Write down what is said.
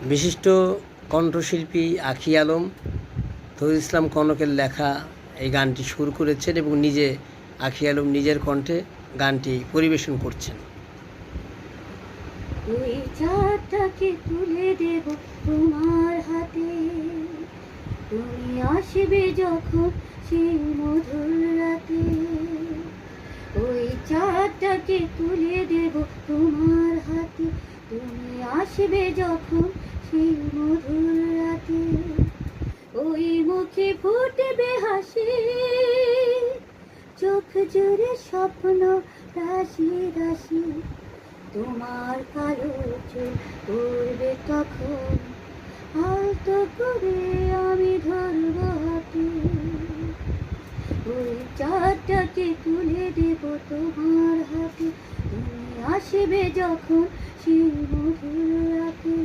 বিশিষ্ট কণ্ঠশিল্পী আখি আলম তহিদ ইসলাম কনকের লেখা এই গানটি সুর করেছেন এবং নিজে আখি আলম নিজের কণ্ঠে গানটি পরিবেশন করছেন। ওই চাঁদটাকে তুলে দেব তোমার হাতে, তুমি আসবে যখন সেই মধুর রাতে। ওই চাঁদটাকে তুলে দেব তোমার হাতে, তুমি আসবে যখন সেই মধুর রাতে। ওই মুখে ফুটবে হাসি, চোখ জুড়ে স্বপ্ন রাশি রাশি। তোমার কালো চুল উড়বে তখন, আলতো করে আমি ধরব হাতে। ওই চাঁদটাকে তুলে দেব তোমার হাতে, তুমি আসবে যখন সেই মধুর রাতে।